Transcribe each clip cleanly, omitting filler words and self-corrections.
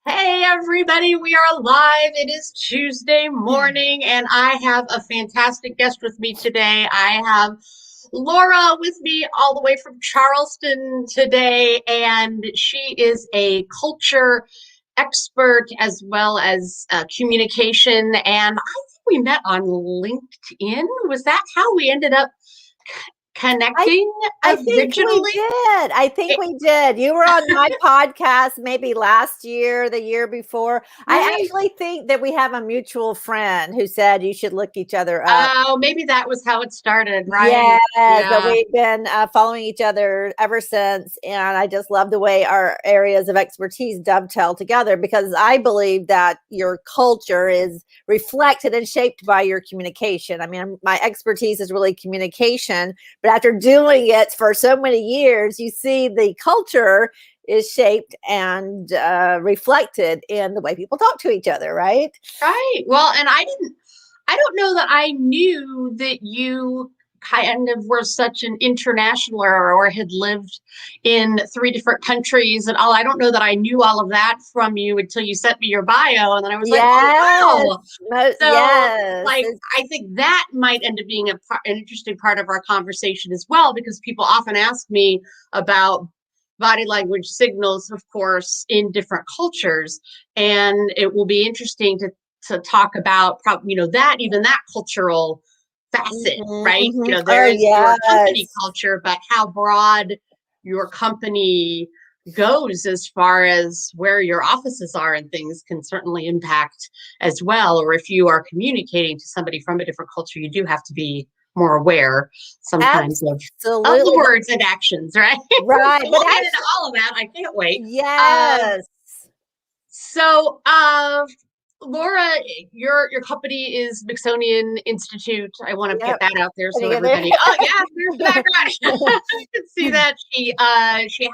Hey everybody, we are live. It is Tuesday morning, and I have a fantastic guest with me today. I have Laura with me all the way from Charleston today, and she is a culture expert as well as communication. And I think we met on LinkedIn. Was that how we ended up I connecting I think we originally? did. I think we did. You were on my podcast maybe last year, the year before. I Right. actually think that we have a mutual friend who said you should look each other up. Oh, maybe that was how it started, right? Yes, but Yeah. we've been following each other ever since, and I just love the way our areas of expertise dovetail together because I believe that your culture is reflected and shaped by your communication. I mean, my expertise is really communication, but after doing it for so many years, you see the culture is shaped and reflected in the way people talk to each other, right? Right. Well, and I don't know that I knew that you kind of were such an international or had lived in three different countries and all. I don't know that I knew all of that from you until you sent me your bio. And then I was like, oh, Yes, wow. So, yes. like, I think that might end up being an interesting part of our conversation as well, because people often ask me about body language signals, of course, in different cultures. And it will be interesting to talk about that even that cultural facet, Mhm, right? mhm. There Oh, is your company yes. culture, but how broad your company goes as far as where your offices are and things can certainly impact as well. Or if you are communicating to somebody from a different culture, you do have to be more aware sometimes of the Absolutely. words and actions, right? Right, So but we'll get into actually all of that. I can't wait. Um, yes. so, Laura, your company is Smithsonian Institute. I want to get Yep. that out there Can so you get there? everybody. Oh yeah, there's the background. You can see that she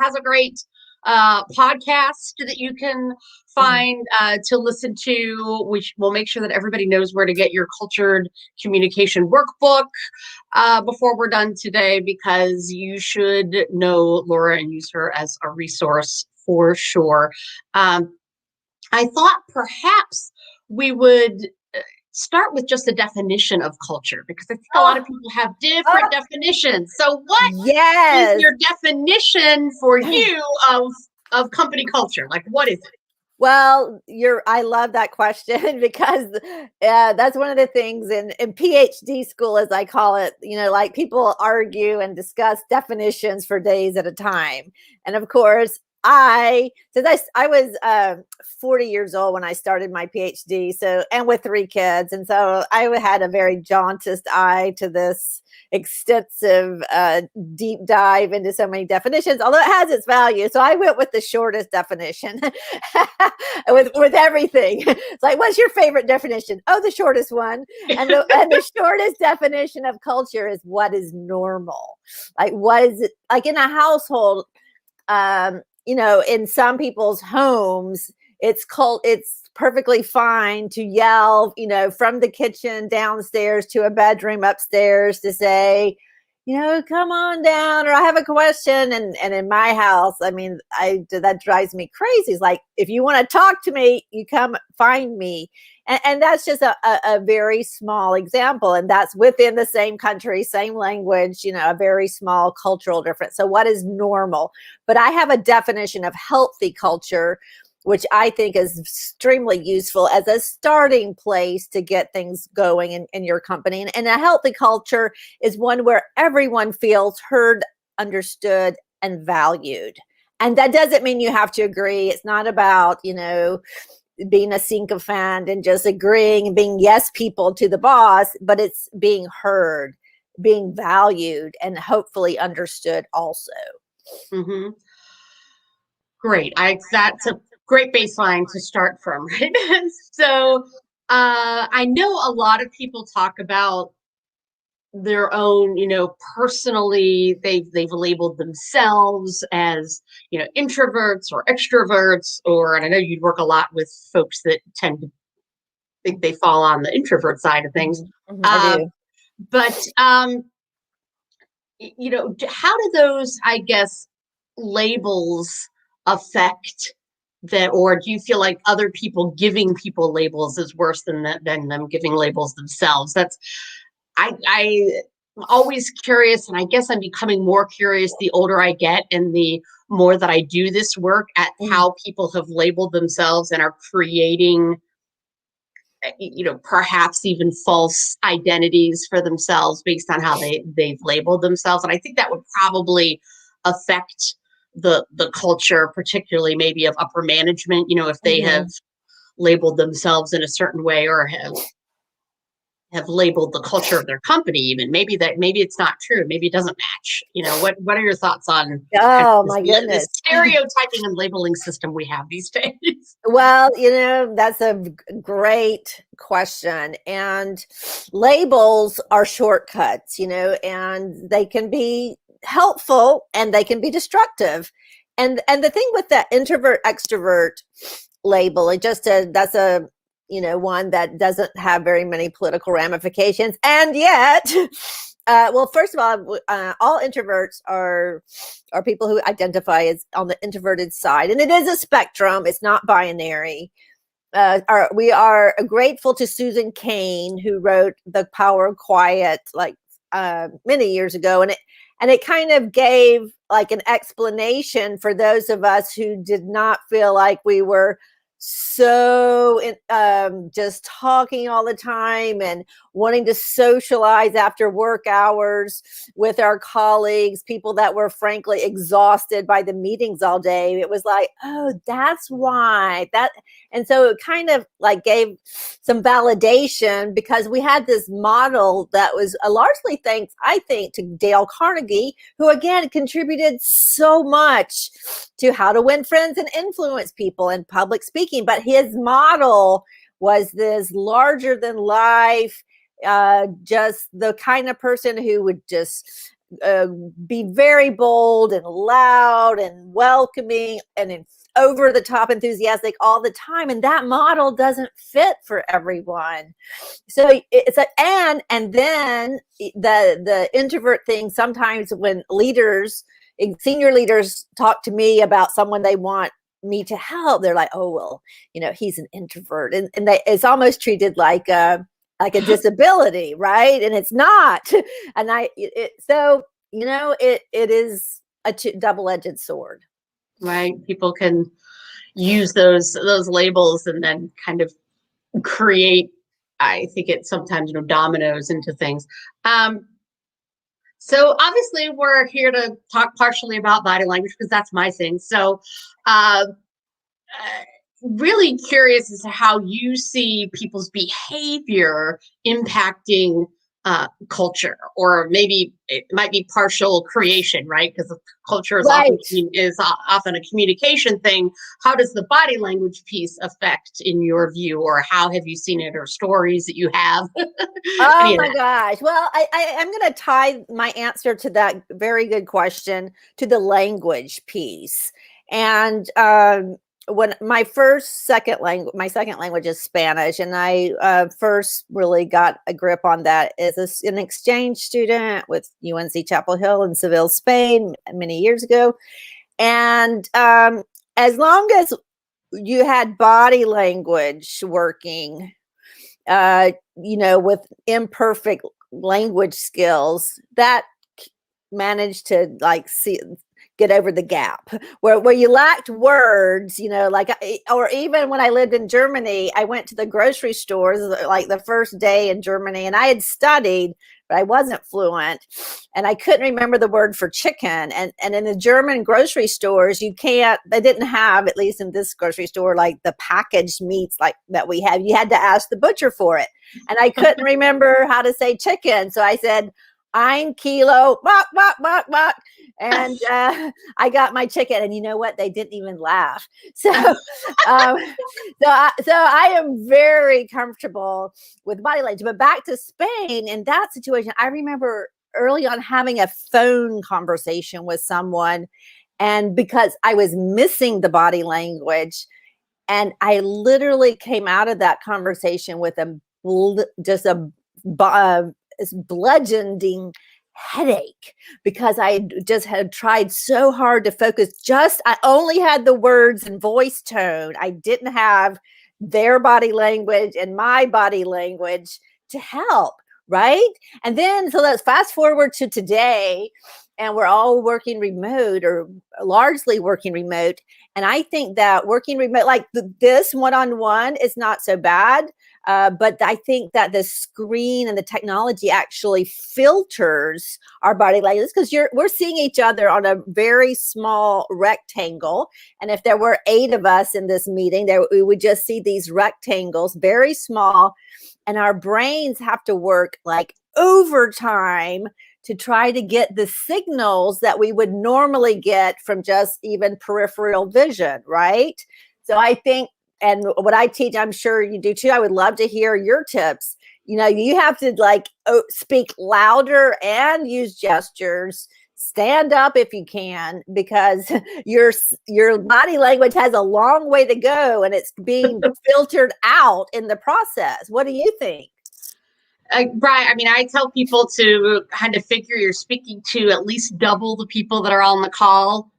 has a great podcast that you can find to listen to. Which will make sure that everybody knows where to get your cultured communication workbook before we're done today, because you should know Laura and use her as a resource for sure. Um, I thought perhaps we would start with just a definition of culture, because I think a lot Oh, of people have different oh, definitions. So, what is yes. your definition for you of company culture? Like, what is it? Well, I love that question because that's one of the things in PhD school, as I call it, like people argue and discuss definitions for days at a time. And of course, since I was 40 years old when I started my PhD, so, and with three kids. And so I had a very jaundiced eye to this extensive deep dive into so many definitions, although it has its value. So I went with the shortest definition with everything. It's like, what's your favorite definition? Oh, the shortest one. And the shortest definition of culture is what is normal. Like, what is it like in a household? In some people's homes, it's perfectly fine to yell, from the kitchen downstairs to a bedroom upstairs to say, come on down, or I have a question. And in my house, I mean, that drives me crazy. It's like, if you want to talk to me, you come find me. And that's just a very small example. And that's within the same country, same language, a very small cultural difference. So what is normal? But I have a definition of healthy culture, which I think is extremely useful as a starting place to get things going in your company. And a healthy culture is one where everyone feels heard, understood, and valued. And that doesn't mean you have to agree. It's not about, being a sycophant and just agreeing and being yes people to the boss, but it's being heard, being valued, and hopefully understood also. Mm-hmm. Great. That's a great baseline to start from, right? So, I know a lot of people talk about their own, personally, they've labeled themselves as, introverts or extroverts, and I know you'd work a lot with folks that tend to think they fall on the introvert side of things. I Uh, do. but how do those, I guess, labels affect that, or do you feel like other people giving people labels is worse than than them giving labels themselves? That's I'm always curious, and I guess I'm becoming more curious the older I get and the more that I do this work, at Mm. how people have labeled themselves and are creating, perhaps even false identities for themselves based on how they've labeled themselves. And I think that would probably affect the culture, particularly maybe of upper management, if they have Mhm. labeled themselves in a certain way, or have labeled the culture of their company. Even maybe it's not true, maybe it doesn't match. What are your thoughts on kind of Oh this, my this goodness. stereotyping and labeling system we have these days? Well, that's a great question. And labels are shortcuts, and they can be helpful and they can be destructive. And the thing with that introvert extrovert label, that's a one that doesn't have very many political ramifications. And yet, well, first of all introverts are people who identify as on the introverted side, and it is a spectrum. It's not binary. We are grateful to Susan Cain, who wrote The Power of Quiet like many years ago, and it kind of gave like an explanation for those of us who did not feel like we were so just talking all the time and wanting to socialize after work hours with our colleagues, people that were frankly exhausted by the meetings all day. It was like, oh, that's why that. And so it kind of like gave some validation, because we had this model that was largely thanks, I think, to Dale Carnegie, who again contributed so much to how to win friends and influence people in public speaking. But his model was this larger than life, just the kind of person who would just be very bold and loud and welcoming and over the top enthusiastic all the time. And that model doesn't fit for everyone. So it's and then the introvert thing, sometimes when senior leaders talk to me about someone they want me to help, they're like, oh, well, he's an introvert. And it's almost treated like a disability, right? And it's not. And it is a double-edged sword. Right, people can use those labels and then kind of create, I think it sometimes dominoes into things. So obviously we're here to talk partially about body language because that's my thing. So really curious as to how you see people's behavior impacting culture, or maybe it might be partial creation, right? Because culture is Right. often a communication thing. How does the body language piece affect, in your view, or how have you seen it, or stories that you have? Oh Any of my that? gosh. Well, I'm going to tie my answer to that very good question to the language piece. And when my second language is Spanish, and I first really got a grip on that as an exchange student with UNC Chapel Hill in Seville, Spain, many years ago. And as long as you had body language working, with imperfect language skills, that managed to get over the gap where you lacked words, or even when I lived in Germany, I went to the grocery stores like the first day in Germany, and I had studied, but I wasn't fluent, and I couldn't remember the word for chicken. And in the German grocery stores, they didn't have, at least in this grocery store, like the packaged meats like that we have. You had to ask the butcher for it. And I couldn't remember how to say chicken. So I said, ein Kilo, bok, bok, bok, bok. And I got my chicken, and you know what? They didn't even laugh. So, so I am very comfortable with body language. But back to Spain, in that situation, I remember early on having a phone conversation with someone, and because I was missing the body language, and I literally came out of that conversation with just a bludgeoning headache because I just had tried so hard to focus. I only had the words and voice tone. I didn't have their body language and my body language to help. Right. And then, so let's fast forward to today, and we're all working remote or largely working remote. And I think that working remote, like this one-on-one, is not so bad. But I think that the screen and the technology actually filters our body language, because we're seeing each other on a very small rectangle. And if there were 8 of us in this meeting, we would just see these rectangles, very small. And our brains have to work like overtime to try to get the signals that we would normally get from just even peripheral vision, right? So I think, and what I teach, I'm sure you do too, I would love to hear your tips. You know, you have to like speak louder and use gestures. Stand up if you can, because your body language has a long way to go, and it's being filtered out in the process. What do you think? Right. I mean, I tell people to kind of figure you're speaking to at least double the people that are on the call.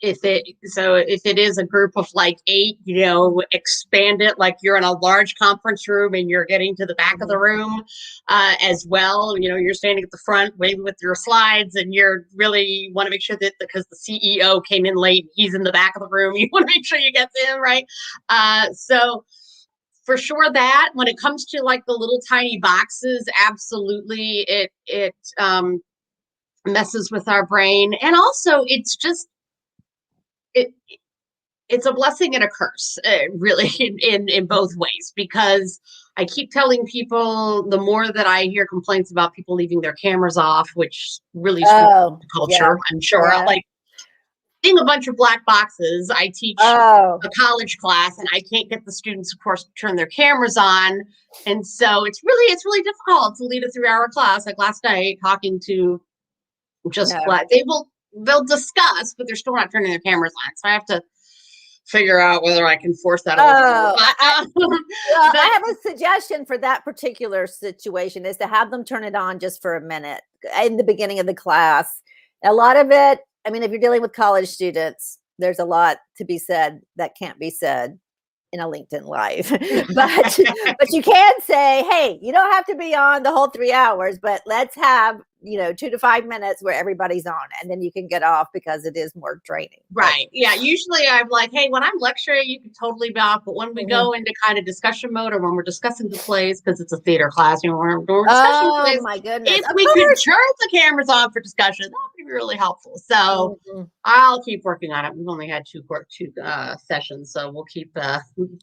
If it is a group of like 8, you know, expand it like you're in a large conference room and you're getting to the back of the room as well. You know, you're standing at the front waiting with your slides, and you're really want to make sure that because the CEO came in late, he's in the back of the room. You want to make sure you get to him, right? So for sure, that when it comes to like the little tiny boxes, absolutely, it messes with our brain. And also it's just it's a blessing and a curse, really, in both ways, because I keep telling people, the more that I hear complaints about people leaving their cameras off, which really screws the culture, I'm sure. Like seeing a bunch of black boxes. I teach a college class, and I can't get the students, of course, to turn their cameras on. And so it's really difficult to lead a 3-hour class. Like last night, talking to just black, they'll discuss, but they're still not turning their cameras on. So I have to figure out whether I can force that. I have a suggestion for that particular situation, is to have them turn it on just for a minute in the beginning of the class. A lot of it, I mean, if you're dealing with college students, there's a lot to be said that can't be said in a LinkedIn Live. but you can say, hey, you don't have to be on the whole 3 hours, but let's have, 2 to 5 minutes where everybody's on, and then you can get off, because it is more draining. Right. Yeah. Usually I'm like, hey, when I'm lecturing, you can totally be off. But when we go into kind of discussion mode, or when we're discussing the plays, because it's a theater class, we're discussing plays. My goodness. If we could turn the cameras on for discussion, that would be really helpful. So I'll keep working on it. We've only had two sessions, so we'll keep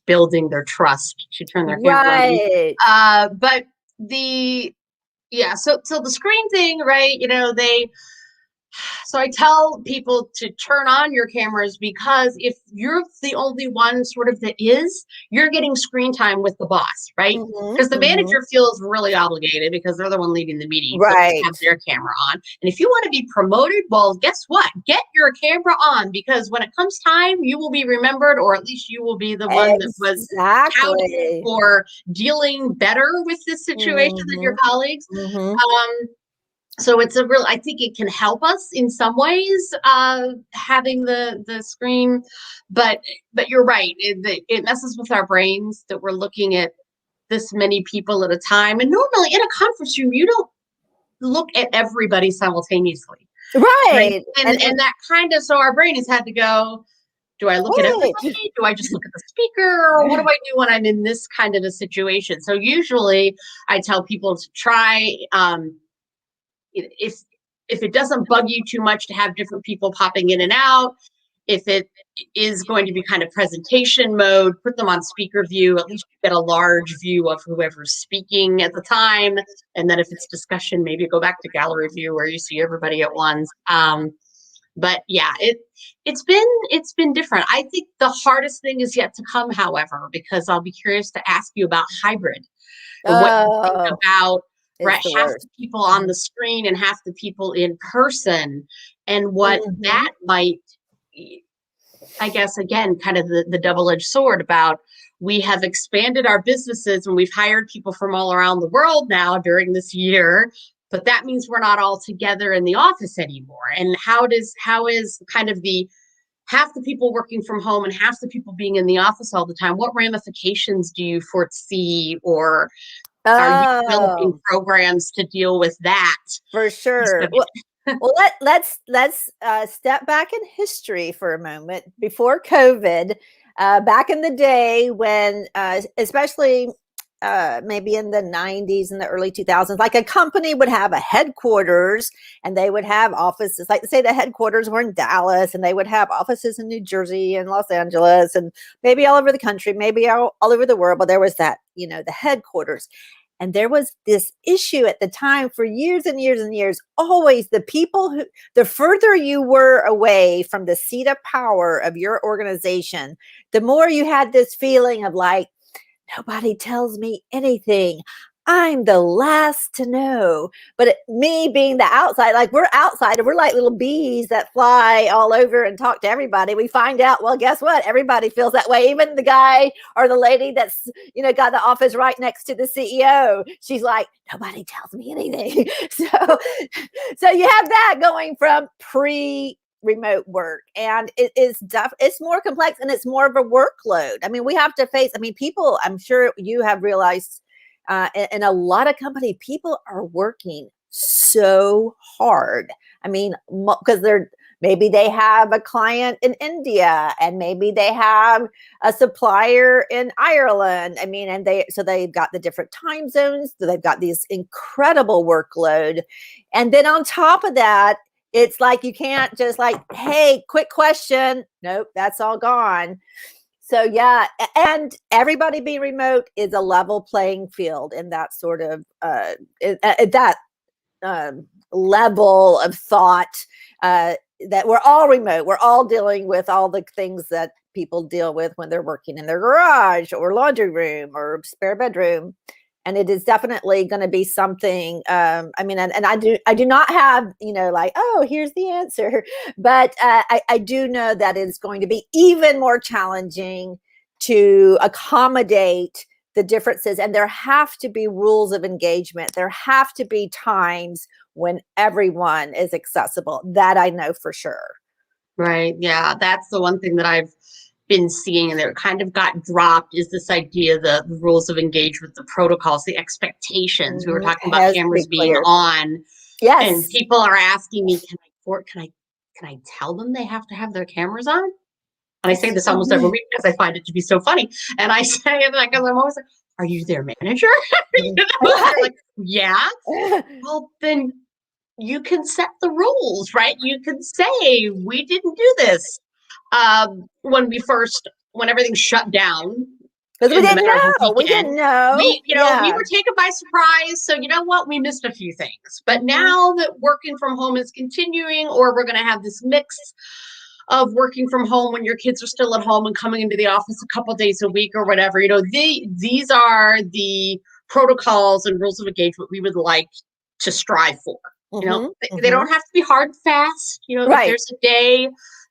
building their trust to turn their cameras on. But so the screen thing, right? So I tell people to turn on your cameras, because if you're the only one sort of that you're getting screen time with the boss, right? Because the manager feels really obligated, because they're the one leading the meeting, right? To have their camera on. And if you want to be promoted, well, guess what? Get your camera on, because when it comes time, you will be remembered, or at least you will be the one that was touted for dealing better with this situation than your colleagues. So it's I think it can help us in some ways, having the screen, but you're right. It messes with our brains that we're looking at this many people at a time. And normally in a conference room, you don't look at everybody simultaneously. Right. And that kind of, so our brain has had to go, do I look at everybody? Do I just look at the speaker? Or what do I do when I'm in this kind of a situation? So usually I tell people to try, if it doesn't bug you too much to have different people popping in and out, if it is going to be kind of presentation mode, put them on speaker view. At least you get a large view of whoever's speaking at the time. And then if it's discussion, maybe go back to gallery view where you see everybody at once. But yeah, it's been different. I think the hardest thing is yet to come, however, because I'll be curious to ask you about hybrid. And what you think about half the people on the screen and half the people in person, and what that might, I guess, again, kind of the double-edged sword about, we have expanded our businesses and we've hired people from all around the world now during this year, but that means we're not all together in the office anymore. And how is kind of the half the people working from home and half the people being in the office all the time, what ramifications do you foresee, or are you developing Oh, programs to deal with that? for sure. Well, let's step back in history for a moment. Before COVID, back in the day when, especially maybe in the 90s and the early 2000s, like a company would have a headquarters and they would have offices, like say the headquarters were in Dallas and they would have offices in New Jersey and Los Angeles and maybe all over the country, maybe all over the world. But there was that, the headquarters. And there was this issue at the time for years and years and years. Always the further you were away from the seat of power of your organization, the more you had this feeling of like, nobody tells me anything. I'm the last to know. But me being the outside, like we're outside and we're like little bees that fly all over and talk to everybody. We find out, well, guess what? Everybody feels that way. Even the guy or the lady that's, got the office right next to the CEO. She's like, nobody tells me anything. So you have that going from remote work, and it's more complex and it's more of a workload. I mean, we have to face, people, I'm sure you have realized, in a lot of company, people are working so hard. Because maybe they have a client in India and maybe they have a supplier in Ireland. And they've got the different time zones. So they've got these incredible workload. And then on top of that, it's like, you can't just like, hey, quick question. Nope, that's all gone. So yeah, and everybody being remote is a level playing field in that sort of level of thought, that we're all remote. We're all dealing with all the things that people deal with when they're working in their garage or laundry room or spare bedroom. And it is definitely going to be something. And I do not have, like, oh, here's the answer. But I do know that it's going to be even more challenging to accommodate the differences. And there have to be rules of engagement. There have to be times when everyone is accessible. That I know for sure. Right. Yeah. That's the one thing that I've been seeing, and that kind of got dropped, is this idea, the rules of engagement, the protocols, the expectations. We were talking about cameras being on. Yes. And people are asking me, can I tell them they have to have their cameras on? And I say this almost every week because I find it to be so funny. And I say it because I'm always like, are you their manager? They're like, yeah. Well, then you can set the rules, right? You can say, we didn't do this. When everything shut down. Because we didn't know. We were taken by surprise. So you know what? We missed a few things. But now that working from home is continuing, or we're going to have this mix of working from home when your kids are still at home and coming into the office a couple of days a week or whatever, these are the protocols and rules of engagement we would like to strive for. They don't have to be hard and fast. If there's a day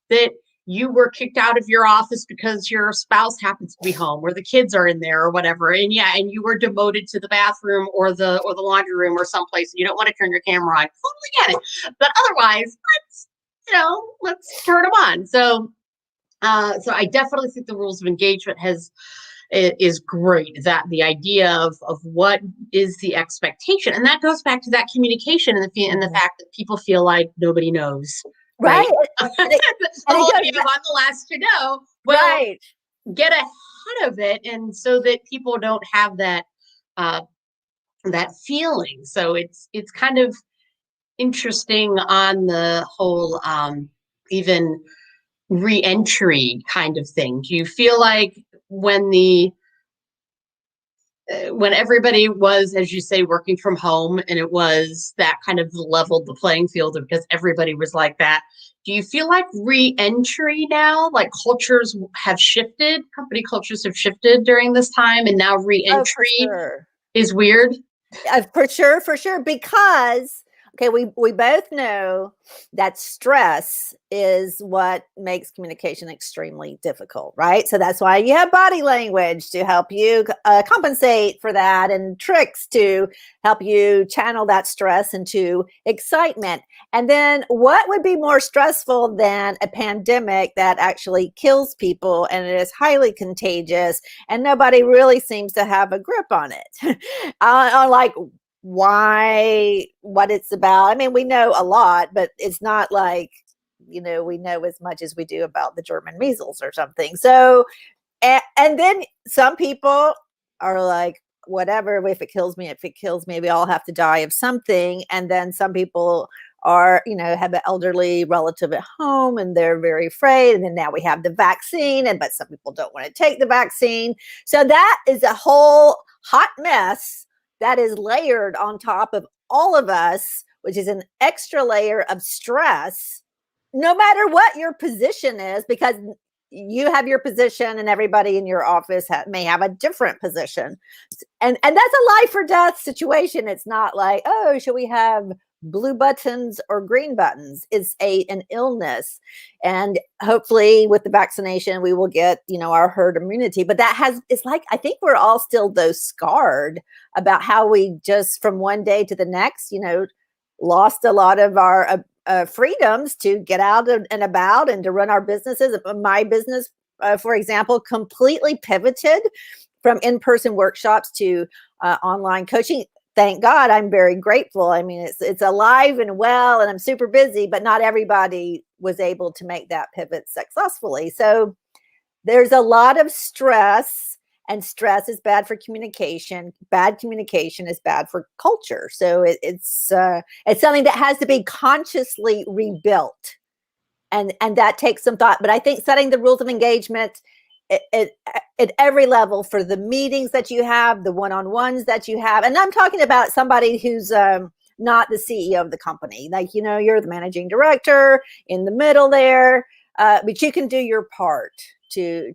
that you were kicked out of your office because your spouse happens to be home, or the kids are in there or whatever, and you were demoted to the bathroom or the laundry room or someplace, and you don't want to turn your camera on, totally get it. But otherwise, let's turn them on. So I definitely think the rules of engagement is great. That the idea of what is the expectation, and that goes back to that communication and the fact that people feel like nobody knows. Right. I'm the last to know. Well, get ahead of it, and so that people don't have that feeling. So it's kind of interesting on the whole, even reentry kind of thing. Do you feel like when everybody was, as you say, working from home, and it was that kind of leveled the playing field because everybody was like that, do you feel like re-entry now, like cultures have shifted, company cultures have shifted during this time, and now re-entry is weird? For sure, because Okay, we both know that stress is what makes communication extremely difficult, right? So that's why you have body language to help you compensate for that, and tricks to help you channel that stress into excitement. And then what would be more stressful than a pandemic that actually kills people and it is highly contagious and nobody really seems to have a grip on it? On like what it's about. I mean, we know a lot, but it's not like, we know as much as we do about the German measles or something. So, and then some people are like, whatever, if it kills me, we all have to die of something. And then some people are, have an elderly relative at home and they're very afraid. And then now we have the vaccine, but some people don't want to take the vaccine. So that is a whole hot mess that is layered on top of all of us, which is an extra layer of stress, no matter what your position is, because you have your position and everybody in your office may have a different position. And that's a life or death situation. It's not like, oh, should we have blue buttons or green buttons? It's an illness. And hopefully with the vaccination, we will get, our herd immunity. But it's like, I think we're all still scarred about how we just from one day to the next, lost a lot of our freedoms to get out and about and to run our businesses. My business, for example, completely pivoted from in-person workshops to online coaching. Thank God, I'm very grateful. I mean, it's alive and well, and I'm super busy, but not everybody was able to make that pivot successfully. So there's a lot of stress, and stress is bad for communication. Bad communication is bad for culture. So it's something that has to be consciously rebuilt, and that takes some thought. But I think setting the rules of engagement at every level, for the meetings that you have, the one-on-ones that you have. And I'm talking about somebody who's not the CEO of the company. Like, you're the managing director in the middle there, but you can do your part to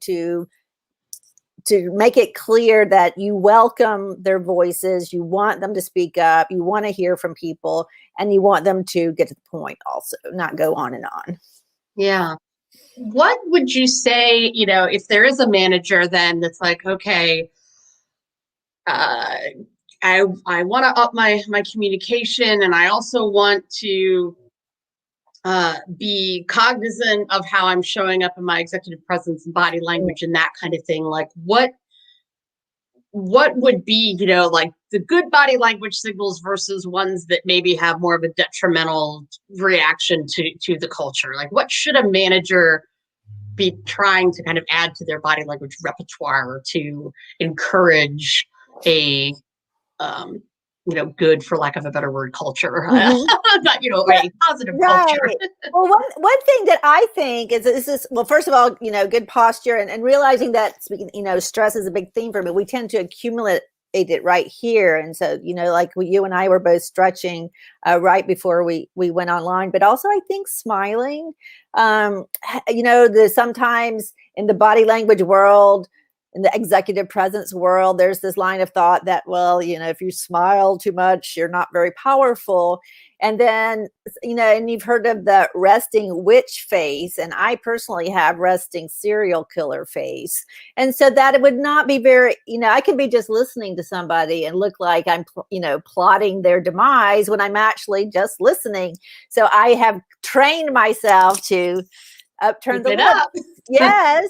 make it clear that you welcome their voices, you want them to speak up, you want to hear from people, and you want them to get to the point also, not go on and on. Yeah. What would you say, if there is a manager then that's like, okay, I want to up my communication, and I also want to be cognizant of how I'm showing up in my executive presence and body language and that kind of thing. Like what would be, like the good body language signals versus ones that maybe have more of a detrimental reaction to the culture? Like what should a manager be trying to kind of add to their body language repertoire to encourage a good, for lack of a better word, culture, but a positive culture. Well, one thing that I think is this. Well, first of all, good posture and realizing that stress is a big theme for me. We tend to accumulate it right here, and so like you and I were both stretching right before we went online, but also I think smiling. Sometimes in the body language world, in the executive presence world, there's this line of thought that, well, if you smile too much, you're not very powerful. And then, and you've heard of the resting witch face. And I personally have resting serial killer face. And so that it would not be very, I can be just listening to somebody and look like I'm, plotting their demise when I'm actually just listening. So I have trained myself to upturn the lips. Yes.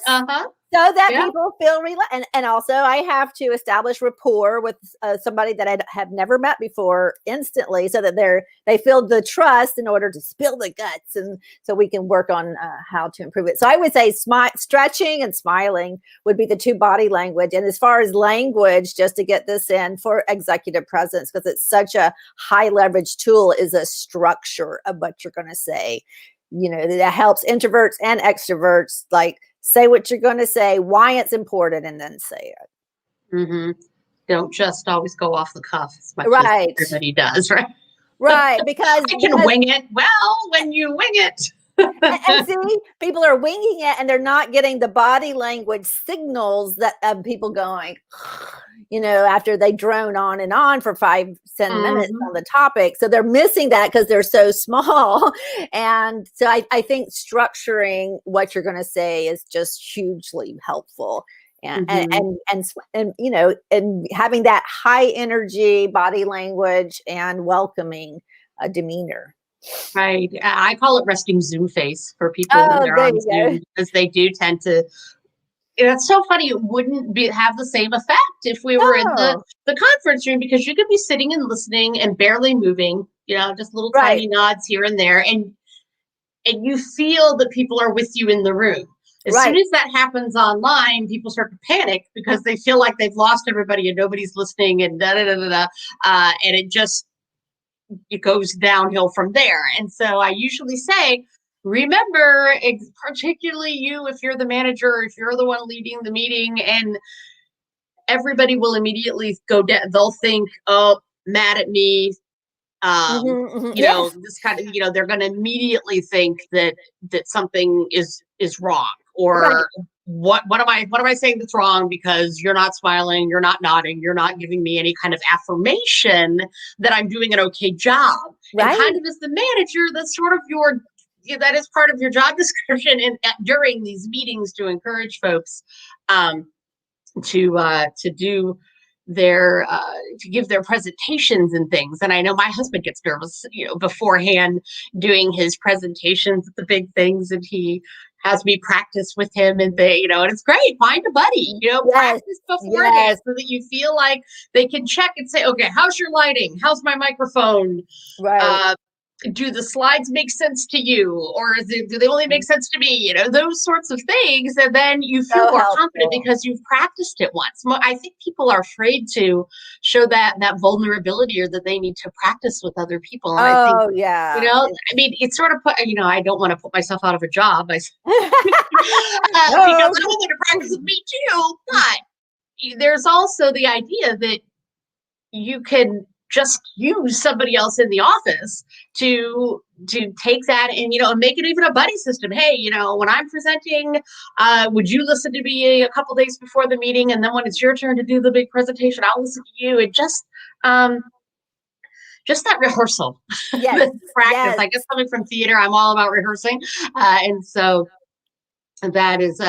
So that people feel relaxed. And also I have to establish rapport with somebody that I have never met before instantly, so that they feel the trust in order to spill the guts. And so we can work on how to improve it. So I would say stretching and smiling would be the two body language. And as far as language, just to get this in for executive presence, because it's such a high leverage tool, is a structure of what you're going to say. That helps introverts and extroverts, like, say what you're going to say, why it's important, and then say it. Mm-hmm. Don't just always go off the cuff as much right. as everybody does, right? Right, because I can wing it. Well, when you wing it. and see, people are winging it, and they're not getting the body language signals that of people going, after they drone on and on for 5-10 minutes Mhm. on the topic. So they're missing that because they're so small. And so I think structuring what you're going to say is just hugely helpful. And, and Mhm. and and and having that high energy body language and welcoming demeanor. Right. I call it resting Zoom face for people when Oh, they're there on you go. Zoom because they do tend to. It's so funny. It wouldn't have the same effect if we were in the No. the conference room because you could be sitting and listening and barely moving, just little Right. tiny nods here and there, and you feel that people are with you in the room. As soon Right. as that happens online, people start to panic because they feel like they've lost everybody and nobody's listening and da da da da da, and it goes downhill from there. And so I usually say, remember, particularly you, if you're the manager, if you're the one leading the meeting, and everybody will immediately go down. They'll think, oh, mad at me. Yes. This kind of, they're going to immediately think that something is wrong, Right. or what am I saying that's wrong because you're not smiling, you're not nodding, you're not giving me any kind of affirmation that I'm doing an okay job. And Right. kind of as the manager, that's sort of that is part of your job description and during these meetings to encourage folks um, to do their to give their presentations and things. And I know my husband gets nervous, beforehand doing his presentations at the big things, and he has me practice with him, and and it's great. Find a buddy, Yes. practice beforehand Yes. so that you feel like they can check and say, okay, how's your lighting? How's my microphone? Right. Uh, do the slides make sense to you, or do they only make sense to me, those sorts of things, and then you feel So more confident helpful. because you've practiced it once. I think people are afraid to show that vulnerability, or that they need to practice with other people, and I think, Oh, yeah. I mean, it's sort of I don't want to put myself out of a job because No. I want them to practice with me too, but there's also the idea that you can just use somebody else in the office to take that and make it even a buddy system. Hey, when I'm presenting, would you listen to me a couple days before the meeting, and then when it's your turn to do the big presentation, I'll listen to you. And um just that rehearsal, Yes. the practice. Yes. I guess coming from theater, I'm all about rehearsing, and so that is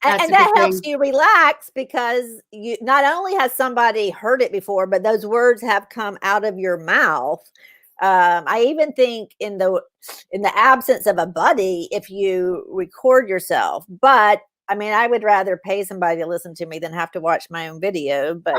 that's And a good that helps thing. you relax because you not only has somebody heard it before, but those words have come out of your mouth. I even think in the absence of a buddy, if you record yourself, but I mean, I would rather pay somebody to listen to me than have to watch my own video. But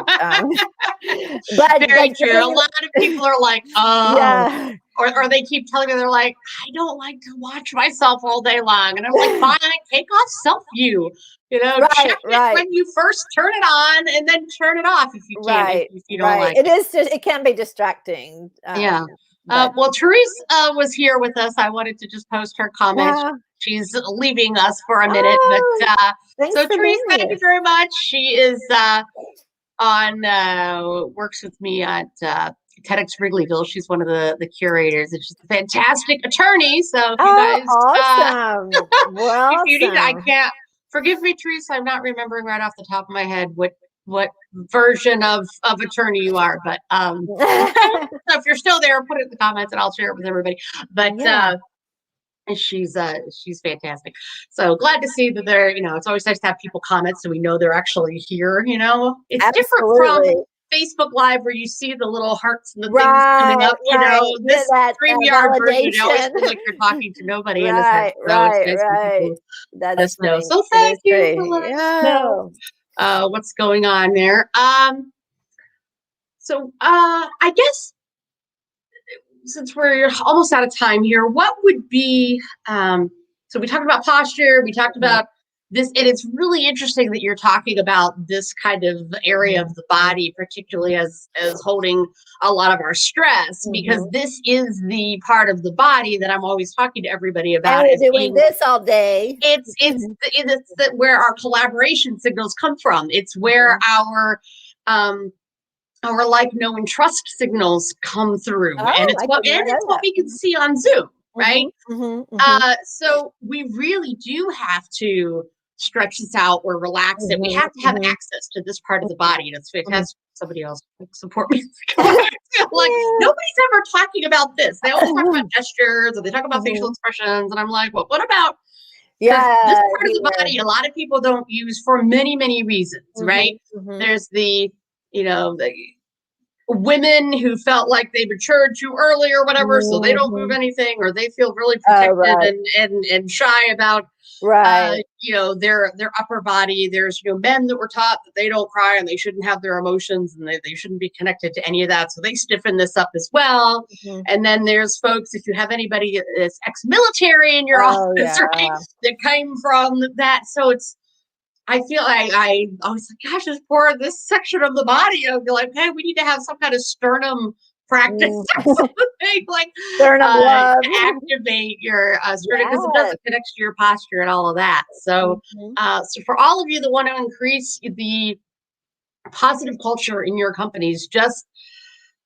but Very true. A lot of people are like, oh, yeah, or they keep telling me, they're like, I don't like to watch myself all day long. And I'm like, fine, take off Selfview. Check right, it right. when you first turn it on, and then turn it off if you can, Right, if you don't right. like It it. is just it can be distracting, Yeah. but Well, Therese was here with us. I wanted to just post her comment. yeah. She's leaving us for a minute, but Oh, thanks so for Therese, being thank you here. very much. She is on works with me at TEDx Wrigleyville. She's one of the curators, and she's a fantastic attorney. So if you Oh, guys, awesome. Well, if you need, I awesome. can't forgive me, Teresa. I'm not remembering right off the top of my head what version of attorney you are, but so if you're still there, put it in the comments and I'll share it with everybody. But Yeah, she's fantastic. So glad to see that they're, it's always nice to have people comment so we know they're actually here. It's different from absolutely. Facebook Live where you see the little hearts and the things coming Right, up. right. Get This that, StreamYard version, you always validation. feel like you're talking to nobody in a sense. Right, So it's right, nice when right. people let That's us know. funny. So It thank is you for great. letting us know Yeah. what's going on there. So I guess since we're almost out of time here, what would be so we talked about posture, we talked Mhm, about this, and it's really interesting that you're talking about this kind of area of the body, particularly as holding a lot of our stress, because mhm. this is the part of the body that I'm always talking to everybody And about we're as doing being this all day. where our collaboration signals come from. It's where Mhm. um our like, know, and trust signals come through, and Oh, it's I what did not know that. we can see on Zoom, right? Mhm, mhm, mhm, So we really do have to stretch this out or relax it. We have to have access to this part of the body. That's fantastic. Somebody else support me. Like, nobody's ever talking about this. They always talk about gestures or they talk about facial expressions. And I'm like, well, what about, because this part of the body, a lot of people don't use for many, many reasons, right? There's the, the women who felt like they matured too early or whatever, so they don't move anything, or they feel really protected and shy about their upper body. There's men that were taught that they don't cry and they shouldn't have their emotions and they shouldn't be connected to any of that, so they stiffen this up as well. And then there's folks, if you have anybody that's ex-military in your office, right, that came from that. So it's, I feel I was like, gosh, this section of the body, I'd be like, hey, we need to have some kind of sternum practice or something, like sternum activate your sternum, because it does, it connects to your posture and all of that. So, so for all of you that want to increase the positive culture in your companies, just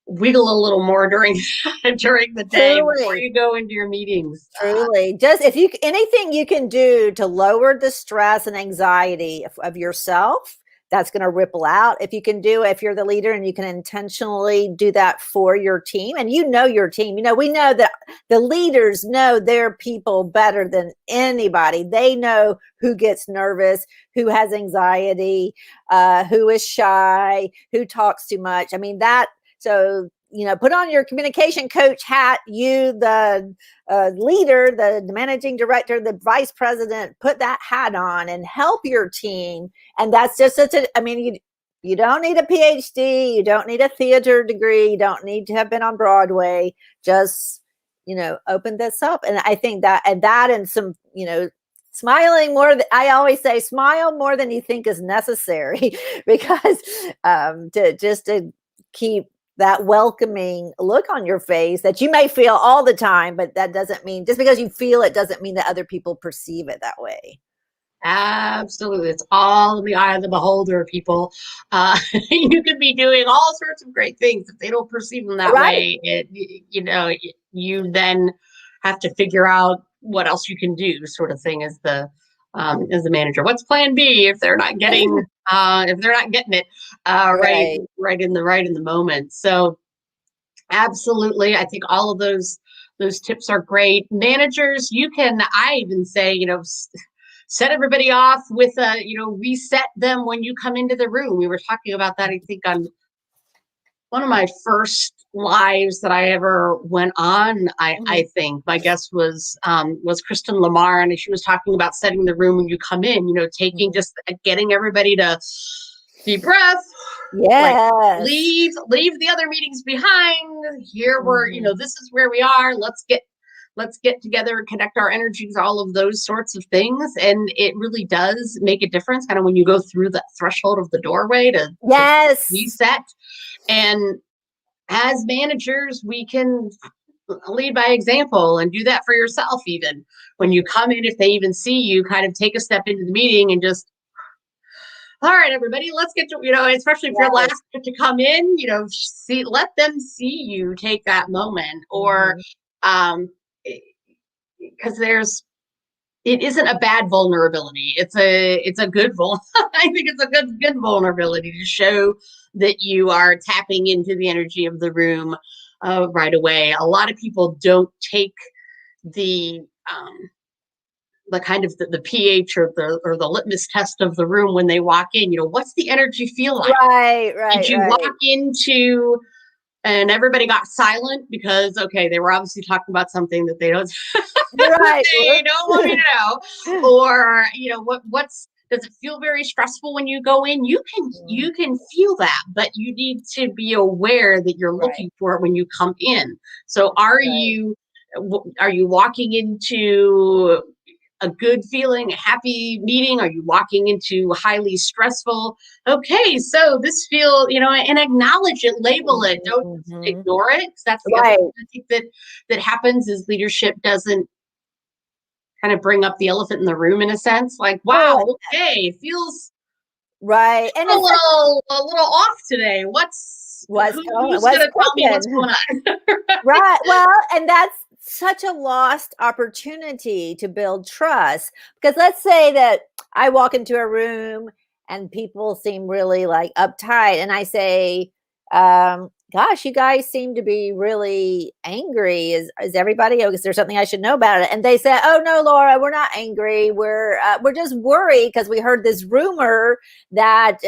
wiggle a little more during the day before you go into your meetings. Truly, just if you anything you can do to lower the stress and anxiety of yourself, that's going to ripple out. If you can do, if you're the leader and you can intentionally do that for your team, and your team, we know that the leaders know their people better than anybody. They know who gets nervous, who has anxiety, who is shy, who talks too much. I mean, so, put on your communication coach hat, the leader, the managing director, the vice president, put that hat on and help your team. And that's just you don't need a PhD, you don't need a theater degree, you don't need to have been on Broadway. Just, open this up. And I think and some, smiling more. I always say smile more than you think is necessary, because to keep that welcoming look on your face that you may feel all the time, but that doesn't mean, just because you feel it doesn't mean that other people perceive it that way. Absolutely. It's all in the eye of the beholder, people. You could be doing all sorts of great things. If they don't perceive them that way, you then have to figure out what else you can do, sort of thing, as the manager. What's plan B if they're not getting it right in the moment. So absolutely, I think all of those tips are great. Managers, I even say, set everybody off with reset them when you come into the room. We were talking about that, I think, on one of my first lives that I ever went on. I think my guest was Kristen Lamar, and she was talking about setting the room when you come in, taking just getting everybody to deep breath. Yes. Leave the other meetings behind. Here we're, this is where we are. Let's get together and connect our energies, all of those sorts of things. And it really does make a difference kind of when you go through that threshold of the doorway to reset. And as managers, we can lead by example and do that for yourself. Even when you come in, if they even see you, kind of take a step into the meeting and just, all right, everybody, let's get to, especially if you're last to come in, let them see you take that moment, or because it isn't a bad vulnerability. It's a good I think it's a good vulnerability to show that you are tapping into the energy of the room right away. A lot of people don't take the kind of the pH or the litmus test of the room when they walk in. What's the energy feel like? Right. Did you walk into and everybody got silent because, they were obviously talking about something that they don't, they don't want me to know, or does it feel very stressful when you go in? You can feel that, but you need to be aware that you're looking for it when you come in. So are you walking into a good feeling, a happy meeting? Are you walking into highly stressful? Okay, so this feel, and acknowledge it, label it. Don't ignore it. That's the other thing I think that happens is leadership doesn't kind of bring up the elephant in the room, in a sense. Like, wow, it feels and a little off today. Who's going to tell me what's going on? Well, and that's such a lost opportunity to build trust. Because let's say that I walk into a room and people seem really like uptight, and I say, gosh, you guys seem to be really angry. Is everybody okay? Is there something I should know about it? And they say, oh no, Laura, we're not angry. We're just worried because we heard this rumor that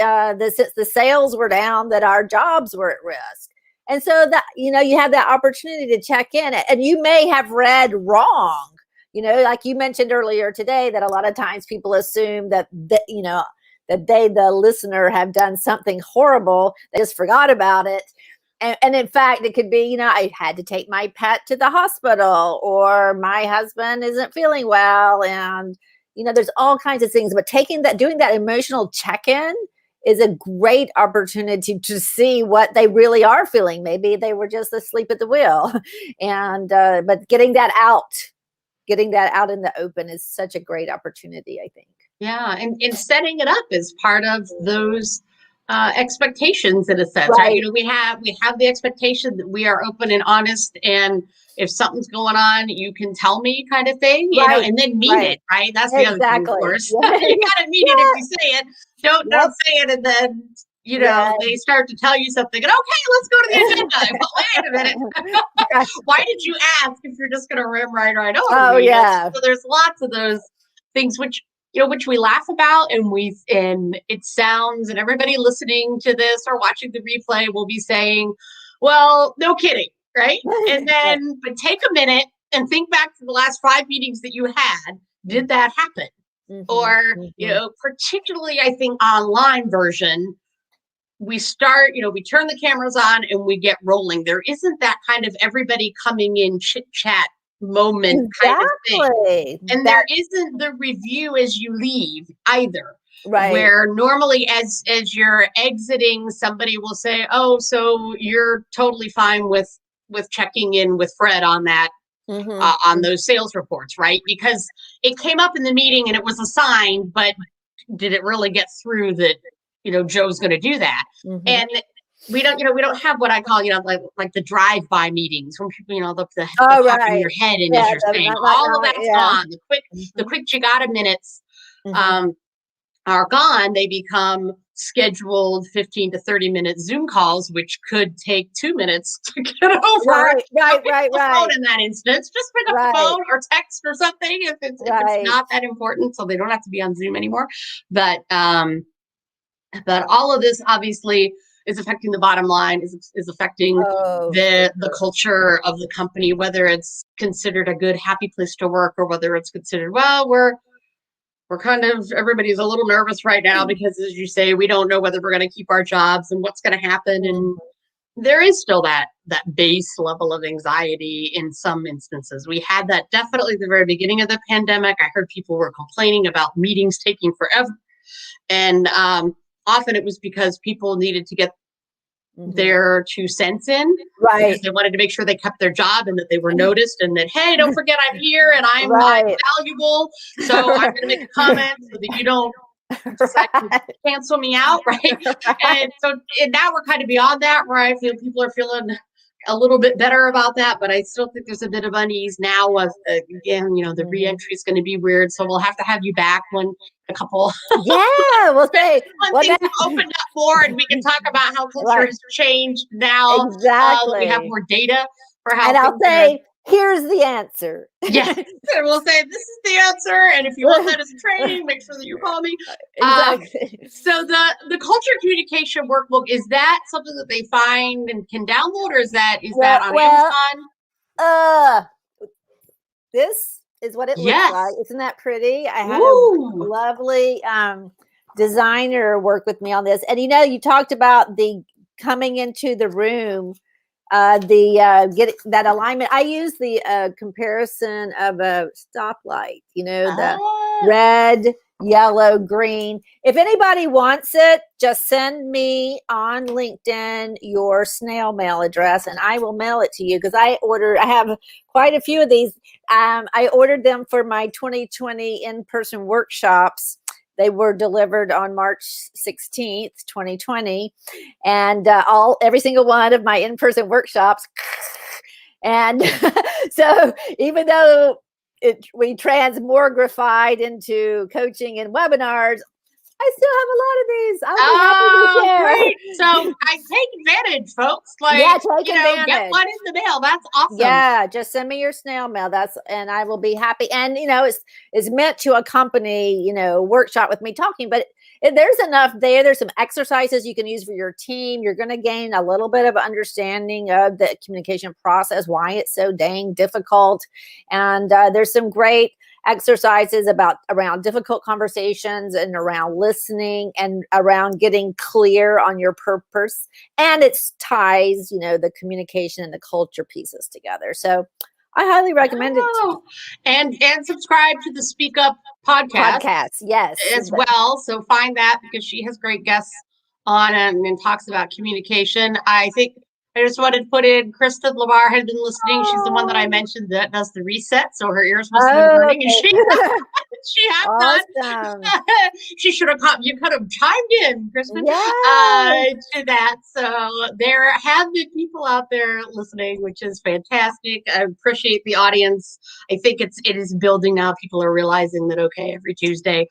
since the sales were down, that our jobs were at risk. And so that, you have that opportunity to check in, and you may have read wrong. Like you mentioned earlier today, that a lot of times people assume that the listener, have done something horrible. They just forgot about it. And in fact, it could be, I had to take my pet to the hospital, or my husband isn't feeling well. And, there's all kinds of things, but doing that emotional check-in is a great opportunity to see what they really are feeling. Maybe they were just asleep at the wheel. But getting that out in the open is such a great opportunity, I think. Yeah. And setting it up is part of those expectations, in a sense, right? We have the expectation that we are open and honest, and if something's going on, you can tell me, kind of thing, and then mean it, right? That's the other thing, of course. You gotta mean it if you say it. Don't say it and then they start to tell you something, and okay, let's go to the agenda. But wait a minute, why did you ask if you're just gonna rim right over? Oh yeah. So there's lots of those things which we laugh about, and it sounds, and everybody listening to this or watching the replay will be saying, well, no kidding, right? And then, but take a minute and think back to the last 5 meetings that you had. Did that happen? Mm-hmm, or, particularly, I think, online version, we start, we turn the cameras on and we get rolling. There isn't that kind of everybody coming in chit chat moment kind of thing. And there isn't the review as you leave either. Right. Where normally as you're exiting, somebody will say, oh, so you're totally fine with checking in with Fred on that, on those sales reports, right? Because it came up in the meeting and it was assigned, but did it really get through that, Joe's going to do that? And we don't have what I call, like the drive-by meetings when people, the pop in your head, and as you're saying, all of that's gone. The quick Chigata minutes are gone. They become scheduled 15 to 30 minute Zoom calls, which could take 2 minutes to get over. Right. Phone in that instance, just pick up the phone or text or something if it's not that important, so they don't have to be on Zoom anymore. But all of this obviously is affecting the bottom line, is affecting the culture of the company, whether it's considered a good, happy place to work, or whether it's considered, well, we're kind of, everybody's a little nervous right now because, as you say, we don't know whether we're going to keep our jobs and what's going to happen. And there is still that base level of anxiety in some instances. We had that definitely at the very beginning of the pandemic. I heard people were complaining about meetings taking forever. And often it was because people needed to get their 2 cents in, because they wanted to make sure they kept their job and that they were noticed, and that, hey, don't forget I'm here and I'm valuable, so I'm going to make a comment so that you don't decide to cancel me out, right? And now we're kind of beyond that, where I feel people are feeling a little bit better about that, but I still think there's a bit of unease now. Again, the reentry is going to be weird, so we'll have to have you back when a couple. We'll say when things have opened up more, and we can talk about how culture has changed now. Exactly, we have more data for how. And I'll say, here's the answer. Yes, and we'll say this is the answer, and if you want that as a training, make sure that you call me. Exactly. So the culture communication workbook, is that something that they find and can download, or is that on Amazon? This is what it looks like. Isn't that pretty? I had a lovely designer work with me on this, and you talked about the coming into the room. Get that alignment. I use the comparison of a stoplight, the red, yellow, green. If anybody wants it, just send me on LinkedIn your snail mail address and I will mail it to you, because I have quite a few of these. I ordered them for my 2020 in-person workshops. They were delivered on March 16th, 2020. And every single one of my in-person workshops. And so even though we transmogrified into coaching and webinars, I still have a lot of these. I'll be happy to Oh, share. great. So I take advantage, folks. Like, Yeah, take get advantage. one in the mail. That's awesome. Yeah, just send me your snail mail. And I will be happy. And it's meant to accompany, workshop with me talking, but there's enough there. There's some exercises you can use for your team. You're going to gain a little bit of understanding of the communication process, why it's so dang difficult. And there's some great exercises around difficult conversations and around listening and around getting clear on your purpose. And it ties, the communication and the culture pieces together. So I highly recommend it. And subscribe to the Speak Up podcast. Yes, as well. So find that, because she has great guests on and talks about communication. I think I just wanted to put in Krista Lavar had been listening. She's the one that I mentioned that does the reset. So her ears must have been burning. Okay. And she has awesome. done. She should have come. You could have chimed in, Kristen, to that. So there have been people out there listening, which is fantastic. I appreciate the audience. I think it is building now. People are realizing that, okay, every Tuesday,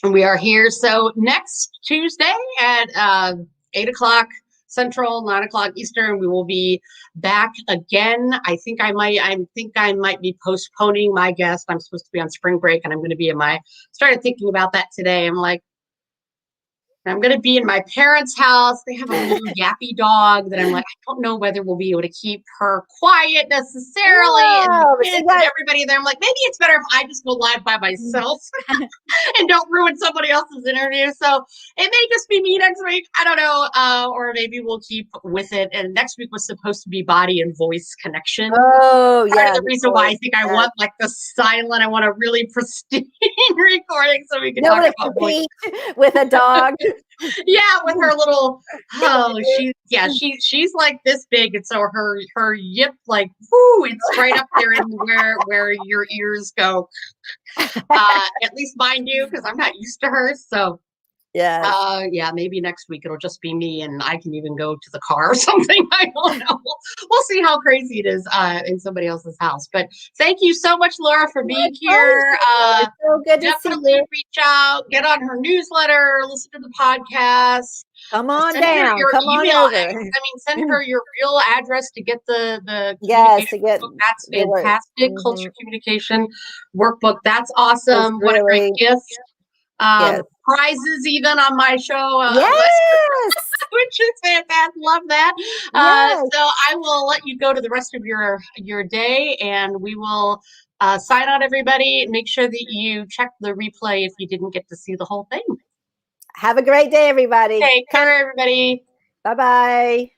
we are here. So next Tuesday at 8 o'clock Central, 9 o'clock Eastern, we will be back again. I think I might be postponing my guest. I'm supposed to be on spring break, and I'm going to be started thinking about that today. I'm like, I'm going to be in my parents' house. They have a little yappy dog that I'm like, I don't know whether we'll be able to keep her quiet necessarily. No, and the kids and everybody there. I'm like, maybe it's better if I just go live by myself and don't ruin somebody else's interview. So it may just be me next week. I don't know. Or maybe we'll keep with it. And next week was supposed to be body and voice connection. Oh, Part of the reason why I think I want like the silent, I want a really pristine recording so we can talk about voice with a dog. Yeah, with her little she's like this big, and so her yip, like, whoo, it's right up there in where your ears go. At least mine do, because I'm not used to her. So yeah, maybe next week it'll just be me, and I can even go to the car or something. I don't know. We'll see how crazy it is in somebody else's house. But thank you so much, Laura, for being here. So good to see you. Reach out, get on her newsletter, listen to the podcast. Come on down. Come on over. Send her your real address to get the book. That's fantastic. Culture Communication Workbook. That's awesome. What a great gift. Prizes even on my show. Which is fantastic. Love that. So I will let you go to the rest of your day, and we will sign out, everybody. Make sure that you check the replay if you didn't get to see the whole thing. Have a great day, everybody. Take care, everybody. Bye-bye.